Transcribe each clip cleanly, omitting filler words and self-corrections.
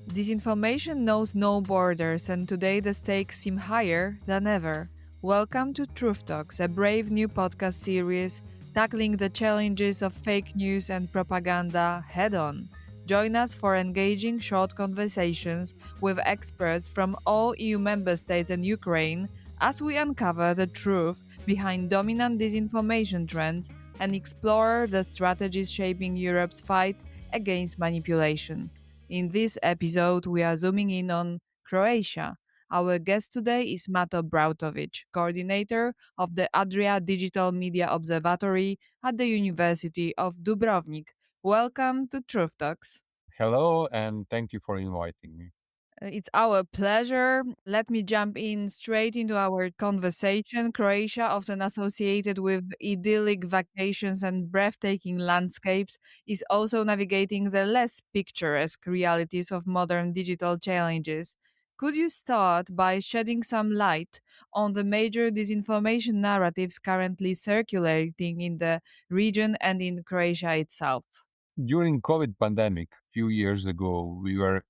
Disinformation knows no borders, and today the stakes seem higher than ever. Welcome to Truth Talks, a brave new podcast series tackling the challenges of fake news and propaganda head on. Join us for engaging short conversations with experts from all EU member states and Ukraine as we uncover the truth behind dominant disinformation trends and explore the strategies shaping Europe's fight against manipulation. In this episode, we are zooming in on Croatia. Our guest today is Mato Brautović, coordinator of the Adria Digital Media Observatory at the University of Dubrovnik. Welcome to Truth Talks. Hello, and thank you for inviting me. It's our pleasure. Let me jump in straight into our conversation. Croatia, often associated with idyllic vacations and breathtaking landscapes, is also navigating the less picturesque realities of modern digital challenges. Could you start by shedding some light on the major disinformation narratives currently circulating in the region and in Croatia itself? During COVID pandemic, a few years ago, we were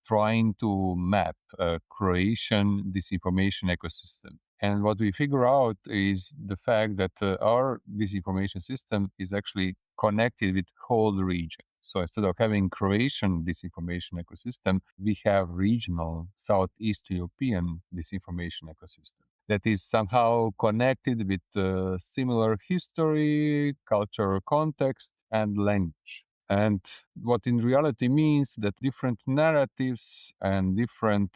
trying to map a Croatian disinformation ecosystem. And what we figure out is the fact that our disinformation system is actually connected with whole region. So instead of having Croatian disinformation ecosystem, we have regional Southeast European disinformation ecosystem that is somehow connected with similar history, cultural context, and language. And what in reality means that different narratives and different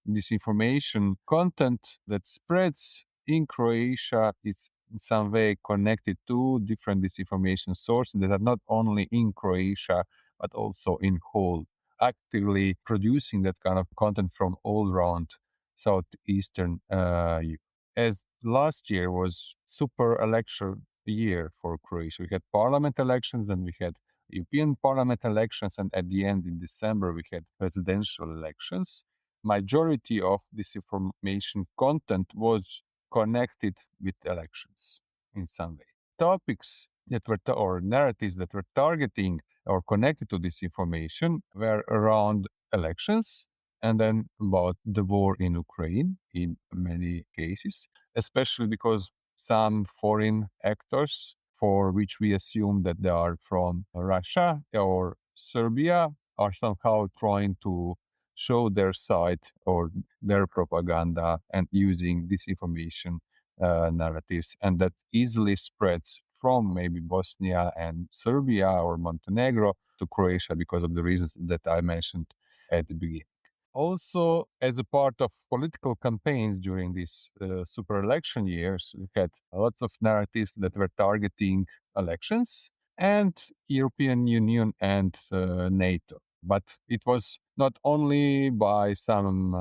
disinformation content that spreads in Croatia is in some way connected to different disinformation sources that are not only in Croatia but also in whole, actively producing that kind of content from all around southeastern Europe. As last year was super election year for Croatia, we had parliament elections and we had European Parliament elections, and at the end in December we had presidential elections. Majority of disinformation content was connected with elections in some way. Topics that were or narratives that were targeting or connected to disinformation were around elections and then about the war in Ukraine in many cases, especially because some foreign actors for which we assume that they are from Russia or Serbia are somehow trying to show their side or their propaganda and using disinformation narratives. And that easily spreads from maybe Bosnia and Serbia or Montenegro to Croatia because of the reasons that I mentioned at the beginning. Also, as a part of political campaigns during these super election years, we had lots of narratives that were targeting elections and European Union and NATO. But it was not only by some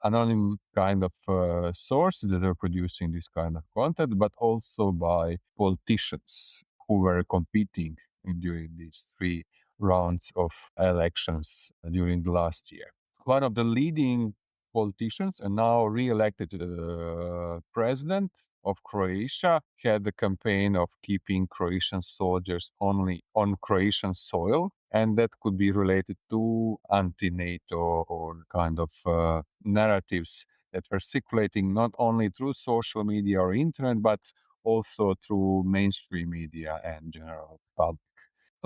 anonymous kind of sources that were producing this kind of content, but also by politicians who were competing during these three rounds of elections during the last year. One of the leading politicians and now re-elected president of Croatia had the campaign of keeping Croatian soldiers only on Croatian soil, and that could be related to anti-NATO or kind of narratives that were circulating not only through social media or internet, but also through mainstream media and general public.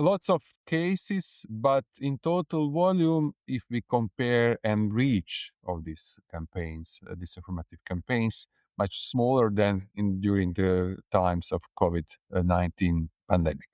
Lots of cases, but in total volume, if we compare and reach of these campaigns, disinformative campaigns, much smaller than in during the times of COVID-19 pandemic.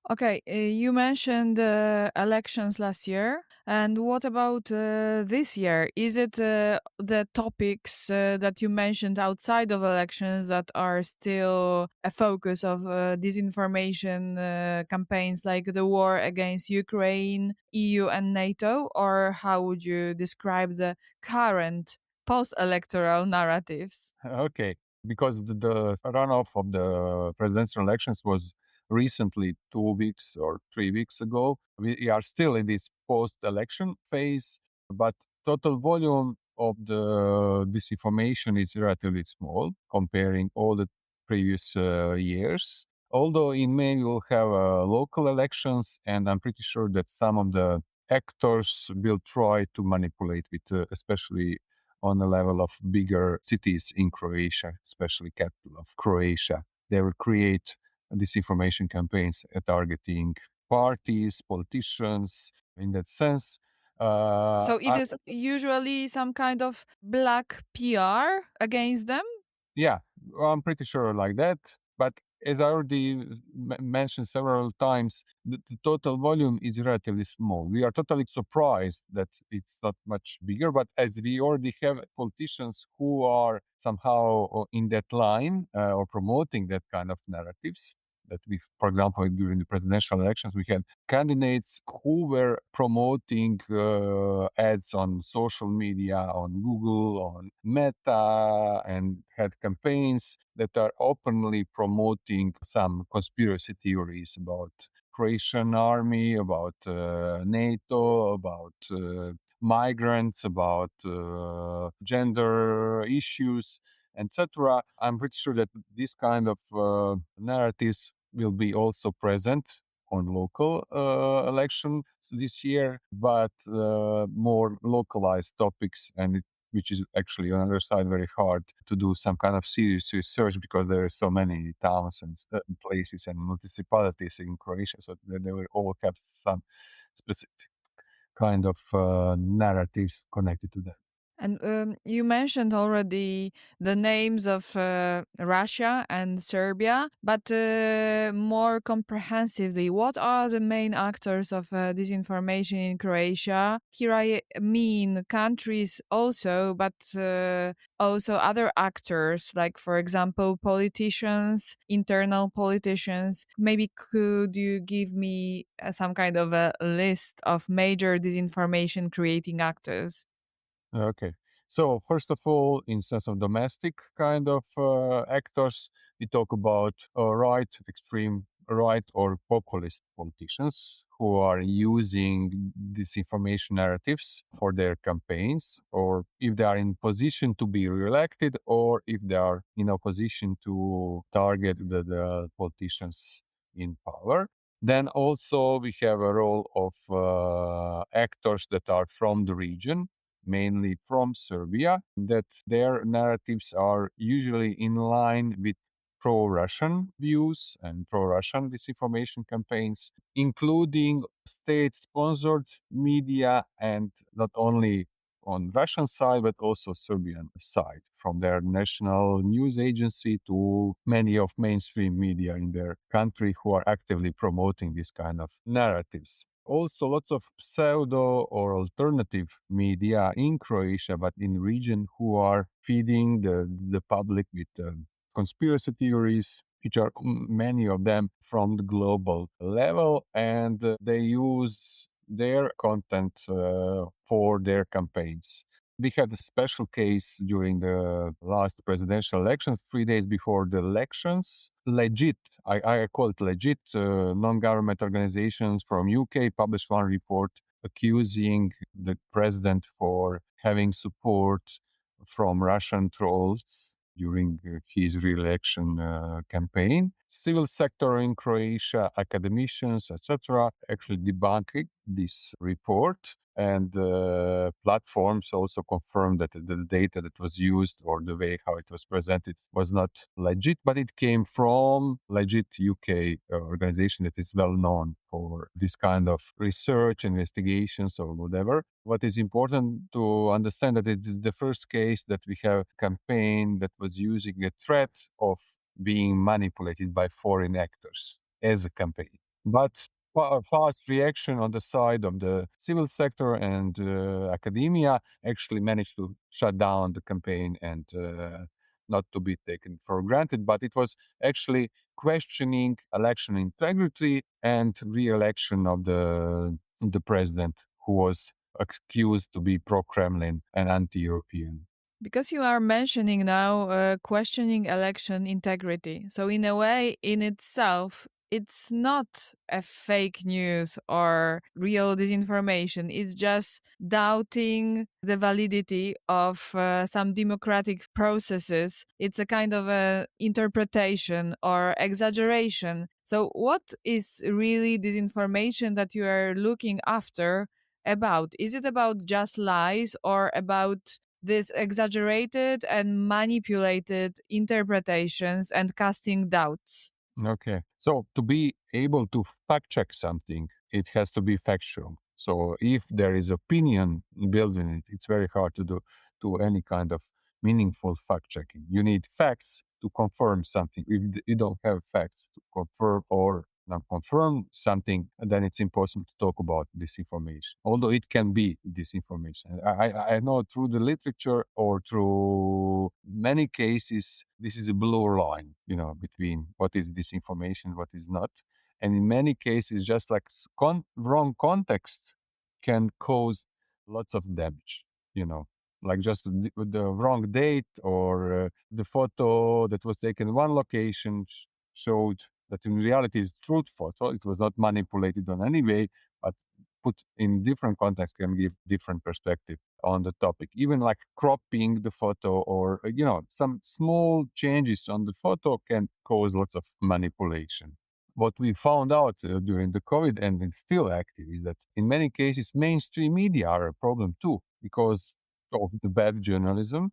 Okay, you mentioned elections last year. And what about this year? Is it the topics that you mentioned outside of elections that are still a focus of disinformation campaigns like the war against Ukraine, EU, and NATO? Or how would you describe the current post electoral narratives? Okay, because the runoff of the presidential elections was recently 2 weeks or 3 weeks ago. We are still in this post-election phase, but total volume of the disinformation is relatively small comparing all the previous years. Although in May we will have local elections, and I'm pretty sure that some of the actors will try to manipulate with, especially on the level of bigger cities in Croatia, especially capital of Croatia. They will create disinformation campaigns targeting parties, politicians. In that sense, So it I, is usually some kind of black PR against them. yeah, I'm pretty sure like that. But as I already mentioned several times, the total volume is relatively small. We are totally surprised that it's not much bigger. But as we already have politicians who are somehow in that line or promoting that kind of narratives, that we, for example, during the presidential elections, we had candidates who were promoting ads on social media, on Google, on Meta, and had campaigns that are openly promoting some conspiracy theories about Croatian army, about NATO, about migrants, about gender issues, etc. I'm pretty sure that this kind of narratives will be also present on local elections this year, but more localized topics, and which is actually on the other side very hard to do some kind of serious research because there are so many towns and places and municipalities in Croatia, so they will all have some specific kind of narratives connected to them. And you mentioned already the names of Russia and Serbia, but more comprehensively, what are the main actors of disinformation in Croatia? Here I mean countries also, but also other actors, like, for example, politicians, internal politicians. Maybe could you give me some kind of a list of major disinformation creating actors? Okay. So first of all, in sense of domestic kind of actors, we talk about right, extreme right or populist politicians who are using disinformation narratives for their campaigns, or if they are in position to be reelected, or if they are in opposition to target the politicians in power. Then also we have a role of actors that are from the region, mainly from Serbia, that their narratives are usually in line with pro Russian views and pro Russian disinformation campaigns, including state sponsored media, and not only on Russian side, but also Serbian side, from their national news agency to many of mainstream media in their country who are actively promoting this kind of narratives. Also, lots of pseudo or alternative media in Croatia, but in region, who are feeding the public with conspiracy theories, which are many of them from the global level, and they use their content for their campaigns. We had a special case during the last presidential elections, 3 days before the elections. Legit, I call it legit, non-government organizations from UK published one report accusing the president for having support from Russian trolls during his re-election campaign. Civil sector in Croatia, academicians, etc., actually debunking this report, and platforms also confirmed that the data that was used or the way how it was presented was not legit, but it came from legit UK organization that is well known for this kind of research, investigations, or whatever. What is important to understand that it is the first case that we have campaign that was using a threat of being manipulated by foreign actors as a campaign. But fast reaction on the side of the civil sector and academia actually managed to shut down the campaign and not to be taken for granted. But it was actually questioning election integrity and re-election of the president, who was accused to be pro-Kremlin and anti-European. Because you are mentioning now questioning election integrity. So, in a way, in itself, it's not a fake news or real disinformation. It's just doubting the validity of some democratic processes. It's a kind of a interpretation or exaggeration. So, what is really disinformation that you are looking after? about? Is it about just lies or about this exaggerated and manipulated interpretations and casting doubts? Okay. So to be able to fact check something, it has to be factual. So if there is opinion built in it, it's very hard to do any kind of meaningful fact checking. You need facts to confirm something. If you don't have facts to confirm or not confirm something, then it's impossible to talk about disinformation. Although it can be disinformation. I know through the literature or through many cases, this is a blur line, between what is disinformation, what is not. And in many cases, just like wrong context can cause lots of damage, you know like just the wrong date or the photo that was taken in one location showed that in reality is truth photo. It was not manipulated on any way, but put in different context can give different perspective on the topic. Even like cropping the photo or some small changes on the photo can cause lots of manipulation. What we found out during the COVID, and it's still active, is that in many cases mainstream media are a problem too, because of the bad journalism,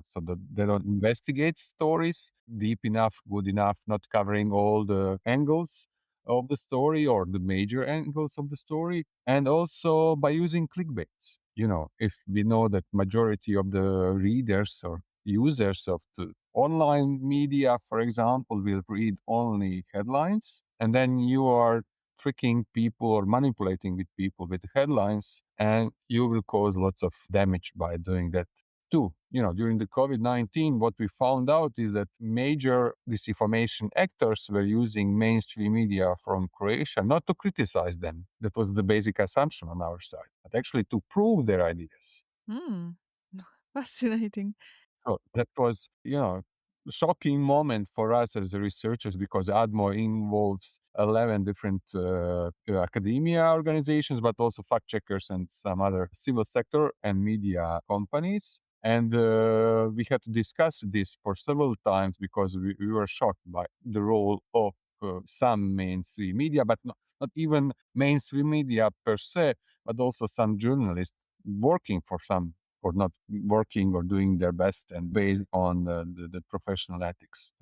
so that they don't investigate stories deep enough, good enough, not covering all the angles of the story or the major angles of the story, and also by using clickbaits. If we know that majority of the readers or users of the online media, for example, will read only headlines, and then you are tricking people or manipulating with people with headlines, and you will cause lots of damage by doing that too. During the COVID-19, what we found out is that major disinformation actors were using mainstream media from Croatia not to criticize them. That was the basic assumption on our side, but actually to prove their ideas. Hmm. Fascinating. So that was, a shocking moment for us as researchers, because ADMO involves 11 different academia organizations, but also fact checkers and some other civil sector and media companies. And we had to discuss this for several times because we were shocked by the role of some mainstream media, but not even mainstream media per se, but also some journalists working for some or not working or doing their best and based on the professional ethics.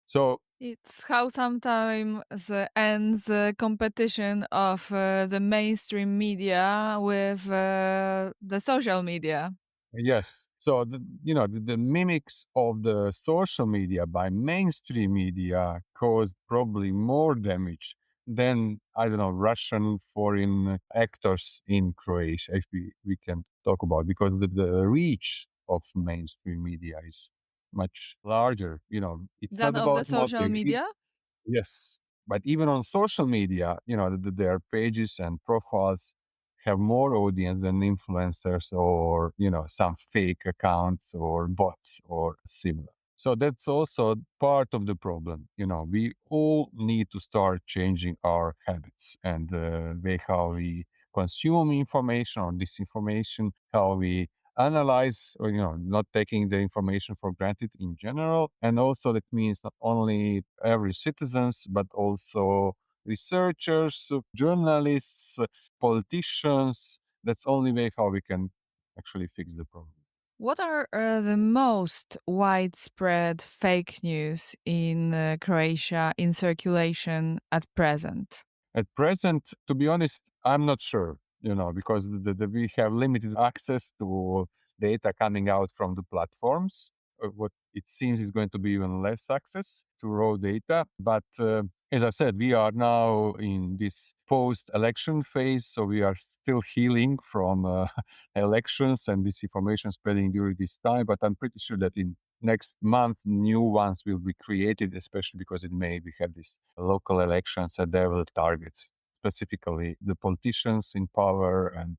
So It's how sometimes ends competition of the mainstream media with the social media. yes, so the mimics of the social media by mainstream media caused probably more damage than, I don't know, Russian foreign actors in Croatia, if we can talk about, because the reach of mainstream media is much larger. It's Than not of the about social media? yes, but even on social media, their pages and profiles have more audience than influencers or, some fake accounts or bots or similar. So that's also part of the problem. We all need to start changing our habits and the way how we consume information or disinformation, how we analyze or, not taking the information for granted in general. And also that means not only every citizens, but also researchers, journalists, politicians. That's only way how we can actually fix the problem. What are the most widespread fake news in Croatia in circulation at present? At present, to be honest, I'm not sure, because we have limited access to data coming out from the platforms. What it seems is going to be even less access to raw data. But as I said, we are now in this post-election phase, so we are still healing from elections and disinformation spreading during this time. But I'm pretty sure that in next month new ones will be created, especially because in May we have these local elections and they will target specifically the politicians in power and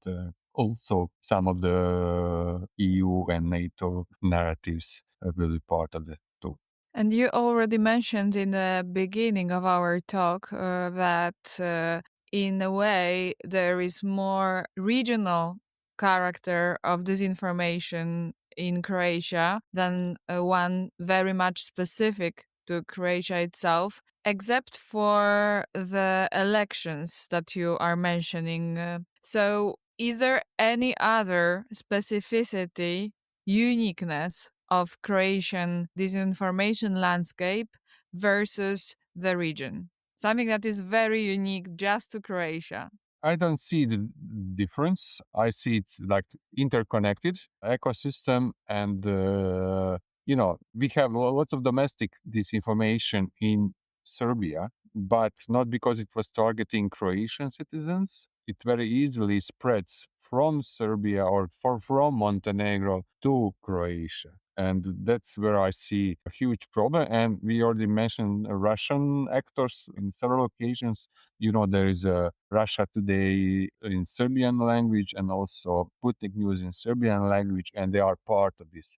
also some of the EU and NATO narratives will be part of that too. And you already mentioned in the beginning of our talk that in a way there is more regional character of disinformation in Croatia than one very much specific to Croatia itself, except for the elections that you are mentioning. So Is there any other specificity, uniqueness of Croatian disinformation landscape versus the region? Something that is very unique just to Croatia. I don't see the difference. I see it's like interconnected ecosystem, and we have lots of domestic disinformation in Serbia, but not because it was targeting Croatian citizens. It very easily spreads from Serbia or from Montenegro to Croatia. And that's where I see a huge problem. And we already mentioned Russian actors in several occasions. There is a Russia Today in Serbian language and also Sputnik News in Serbian language, and they are part of this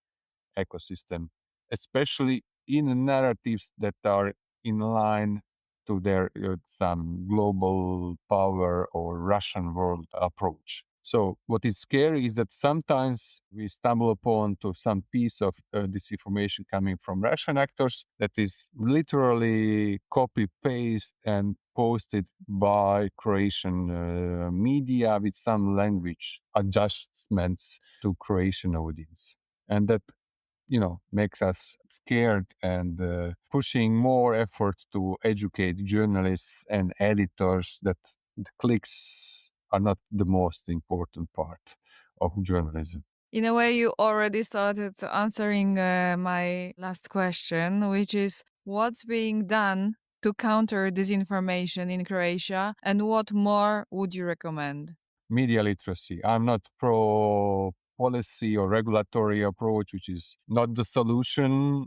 ecosystem, especially in narratives that are in line to their some global power or Russian world approach. So what is scary is that sometimes we stumble upon to some piece of disinformation coming from Russian actors that is literally copy paste and posted by Croatian media with some language adjustments to Croatian audience, and that makes us scared and pushing more effort to educate journalists and editors that the clicks are not the most important part of journalism. In a way, you already started answering my last question, which is what's being done to counter disinformation in Croatia and what more would you recommend? Media literacy. I'm not pro policy or regulatory approach, which is not the solution.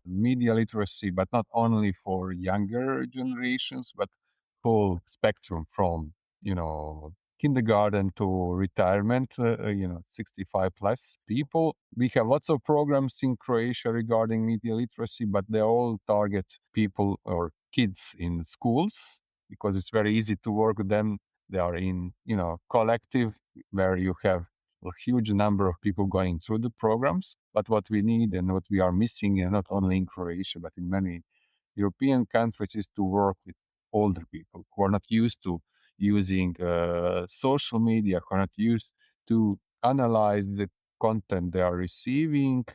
Media literacy, but not only for younger generations, but full spectrum from, kindergarten to retirement, 65 plus people. We have lots of programs in Croatia regarding media literacy, but they all target people or kids in schools because it's very easy to work with them. They are in, collective where you have a huge number of people going through the programs. But what we need and what we are missing, and not only in Croatia, but in many European countries, is to work with older people who are not used to using social media, who are not used to analyze the content they are receiving,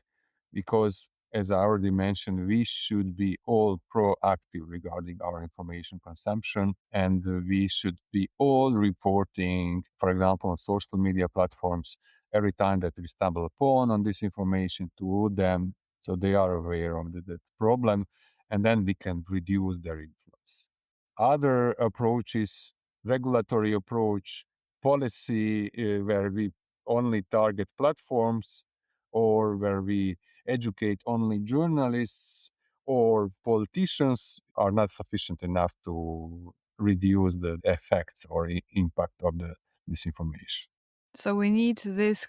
because as I already mentioned, we should be all proactive regarding our information consumption, and we should be all reporting, for example, on social media platforms, every time that we stumble upon on this information to them, so they are aware of the problem, and then we can reduce their influence. Other approaches, regulatory approach, policy, where we only target platforms or where we educate only journalists or politicians, are not sufficient enough to reduce the effects or impact of the disinformation. So we need this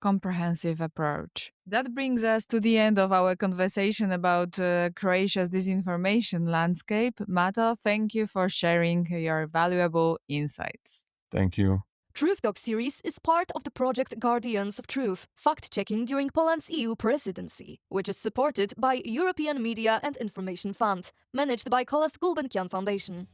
comprehensive approach. That brings us to the end of our conversation about Croatia's disinformation landscape. Mato, thank you for sharing your valuable insights. Thank you. Truth Talk series is part of the project Guardians of Truth, fact-checking during Poland's EU presidency, which is supported by European Media and Information Fund, managed by Calouste Gulbenkian Foundation.